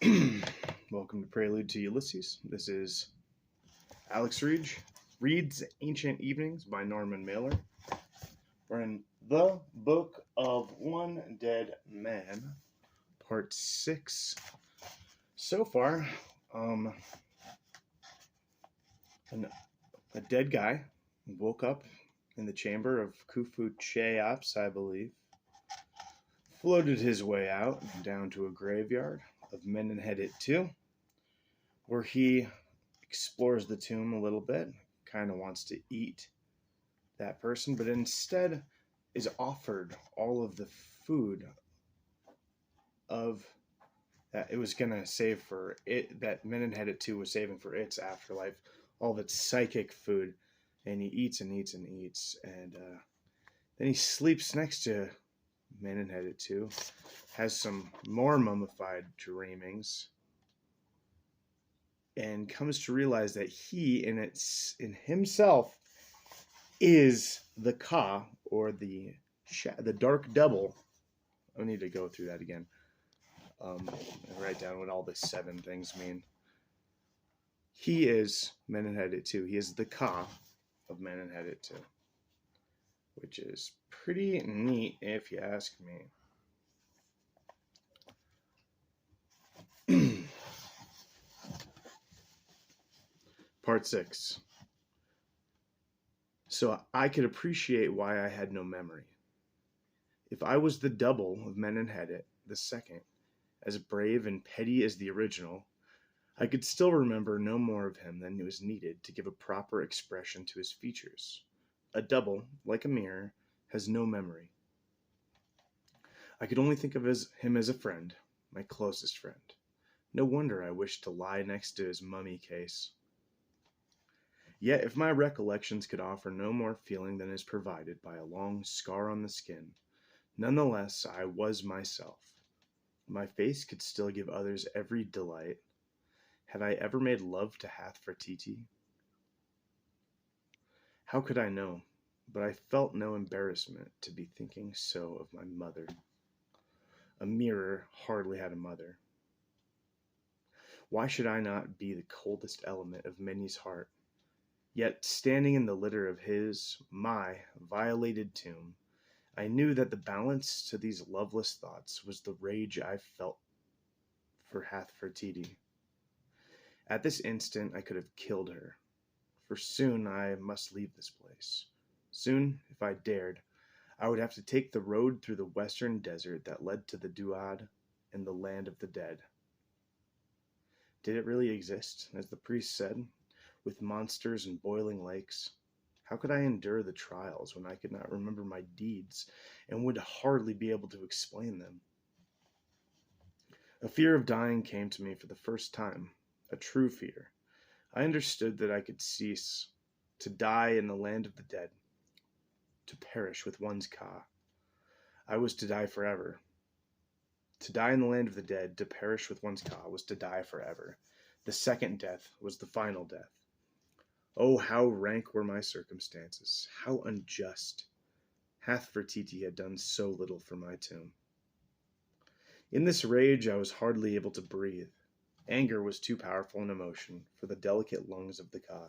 Welcome to Prelude to Ulysses. This is Alex reads Ancient Evenings by Norman Mailer. We're in The Book of One Dead Man, Part 6. So far, a dead guy woke up in the chamber of Khufu Cheops, I believe, floated his way out down to a graveyard of Menenhedet II, where he explores the tomb a little bit, kind of wants to eat that person, but instead is offered all of the food of that it was going to save for it, that Menenhedet II was saving for its afterlife, all of its psychic food, and he eats and eats and eats, and then he sleeps next to Menenhedet II, has some more mummified dreamings, and comes to realize that he in himself is the Ka, or the dark double. I need to go through that again and write down what all the 7 things mean. He is Menenhedet II. He is the Ka of Menenhedet II, which is pretty neat if you ask me. Part 6. So I could appreciate why I had no memory. If I was the double of Menenhedet II, as brave and petty as the original, I could still remember no more of him than was needed to give a proper expression to his features. A double, like a mirror, has no memory. I could only think of him as a friend, my closest friend. No wonder I wished to lie next to his mummy case. Yet if my recollections could offer no more feeling than is provided by a long scar on the skin, nonetheless I was myself. My face could still give others every delight. Had I ever made love to Hathfertiti? How could I know? But I felt no embarrassment to be thinking so of my mother. A mirror hardly had a mother. Why should I not be the coldest element of Minnie's heart? Yet, standing in the litter of my violated tomb, I knew that the balance to these loveless thoughts was the rage I felt for Hathfertiti. At this instant I could have killed her, for soon I must leave this place. Soon, if I dared, I would have to take the road through the western desert that led to the Duad and the land of the dead. Did it really exist, as the priest said, with monsters and boiling lakes? How could I endure the trials when I could not remember my deeds and would hardly be able to explain them? A fear of dying came to me for the first time, a true fear. I understood that I could cease to die in the land of the dead, to perish with one's Ka. I was to die forever. To die in the land of the dead, to perish with one's Ka, was to die forever. The second death was the final death. Oh, how rank were my circumstances, how unjust. Hathfertiti had done so little for my tomb. In this rage I was hardly able to breathe. Anger was too powerful an emotion for the delicate lungs of the Ka.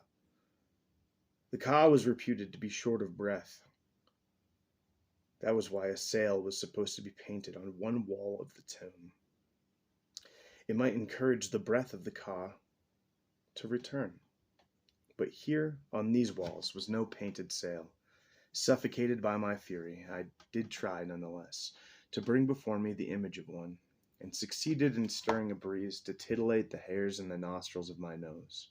The Ka was reputed to be short of breath. That was why a sail was supposed to be painted on one wall of the tomb. It might encourage the breath of the Ka to return. But here, on these walls, was no painted sail. Suffocated by my fury, I did try, nonetheless, to bring before me the image of one, and succeeded in stirring a breeze to titillate the hairs in the nostrils of my nose.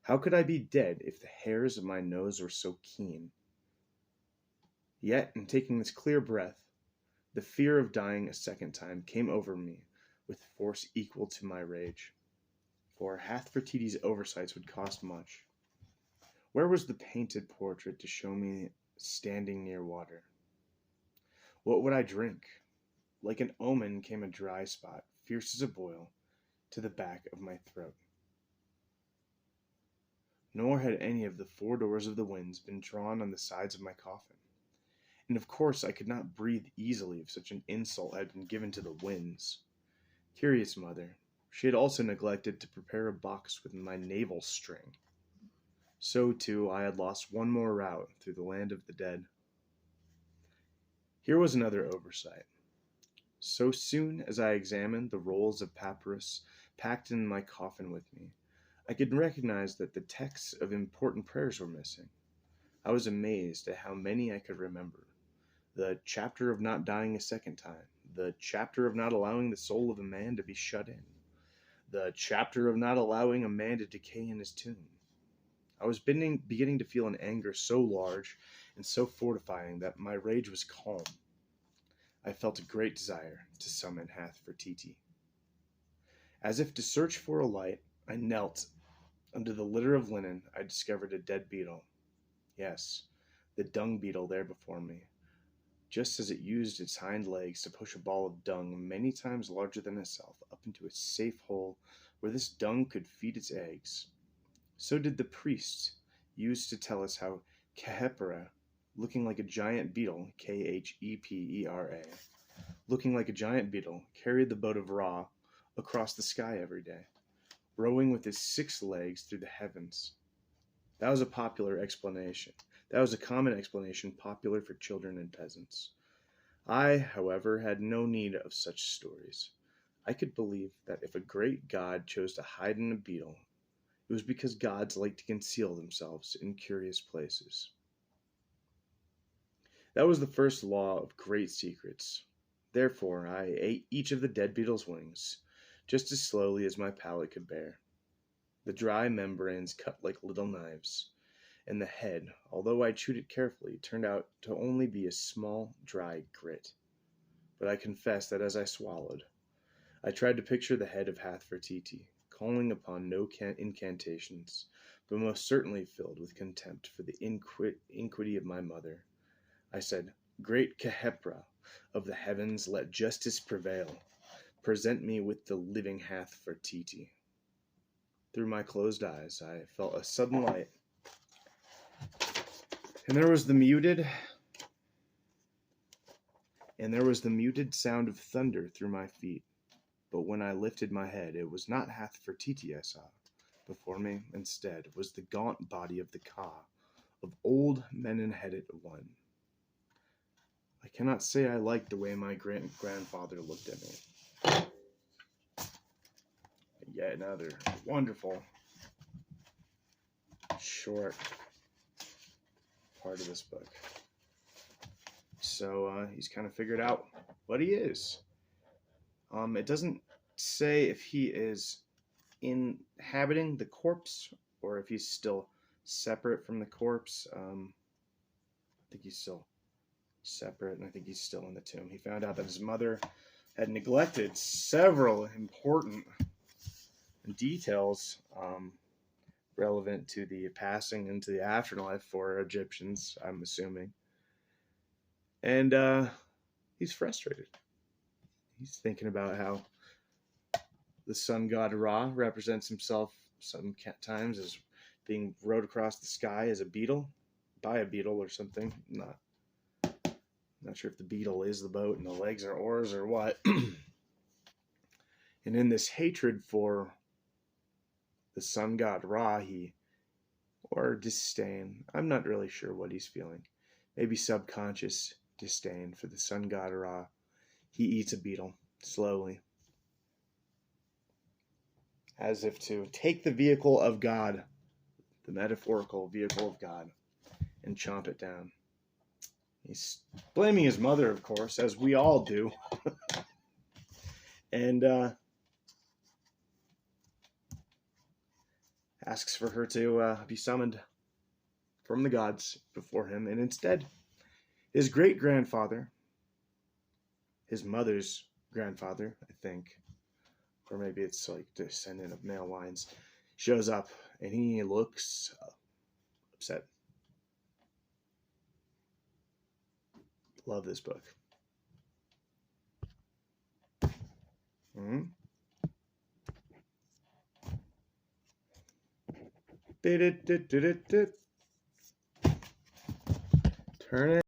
How could I be dead if the hairs of my nose were so keen? Yet, in taking this clear breath, the fear of dying a second time came over me with force equal to my rage. For Hathfertiti's oversights would cost much. Where was the painted portrait to show me standing near water? What would I drink? Like an omen came a dry spot, fierce as a boil, to the back of my throat. Nor had any of the 4 doors of the winds been drawn on the sides of my coffin. And of course I could not breathe easily if such an insult had been given to the winds. Curious mother, She had also neglected to prepare a box with my navel string. So, too, I had lost one more route through the land of the dead. Here was another oversight. So soon as I examined the rolls of papyrus packed in my coffin with me, I could recognize that the texts of important prayers were missing. I was amazed at how many I could remember. The chapter of not dying a second time, the chapter of not allowing the soul of a man to be shut in, the chapter of not allowing a man to decay in his tomb. I was beginning to feel an anger so large and so fortifying that my rage was calm. I felt a great desire to summon Hathfertiti. As if to search for a light, I knelt. Under the litter of linen, I discovered a dead beetle. Yes, the dung beetle there before me, just as it used its hind legs to push a ball of dung many times larger than itself up into a safe hole where this dung could feed its eggs. So did the priest use to tell us how Khepera, looking like a giant beetle, Khepera, looking like a giant beetle, carried the boat of Ra across the sky every day, rowing with his 6 legs through the heavens. That was a popular explanation. That was a common explanation popular for children and peasants. I, however, had no need of such stories. I could believe that if a great god chose to hide in a beetle, it was because gods like to conceal themselves in curious places. That was the first law of great secrets. Therefore, I ate each of the dead beetle's wings, just as slowly as my palate could bear. The dry membranes cut like little knives, and the head, although I chewed it carefully, turned out to only be a small, dry grit. But I confess that as I swallowed, I tried to picture the head of Hathfertiti, calling upon no incantations, but most certainly filled with contempt for the iniquity of my mother. I said, "Great Khepera of the heavens, let justice prevail. Present me with the living Hathfertiti." Through my closed eyes, I felt a sudden light, and there was the muted sound of thunder through my feet. But when I lifted my head, it was not Hathfertiti I saw. Before me, instead, was the gaunt body of the Ka, of old Menenhedet I. I cannot say I liked the way my grandfather looked at me. Yet another wonderful short part of this book. So he's kind of figured out what he is. It doesn't say if he is inhabiting the corpse or if he's still separate from the corpse. I think he's still separate, and I think he's still in the tomb. He found out that his mother had neglected several important details relevant to the passing into the afterlife for Egyptians, I'm assuming. And he's frustrated. He's thinking about how the sun god Ra represents himself sometimes as being rode across the sky as a beetle, by a beetle or something. Not sure if the beetle is the boat and the legs are oars or what. And in this hatred for the sun god Ra, or disdain, I'm not really sure what he's feeling. Maybe subconscious disdain for the sun god Ra, he eats a beetle slowly, as if to take the vehicle of God, the metaphorical vehicle of God, and chomp it down. He's blaming his mother, of course, as we all do. And asks for her to be summoned from the gods before him. And instead, his great-grandfather, his mother's grandfather, I think, or maybe it's like descendant of male lines, shows up, and he looks upset. Love this book. Turn it.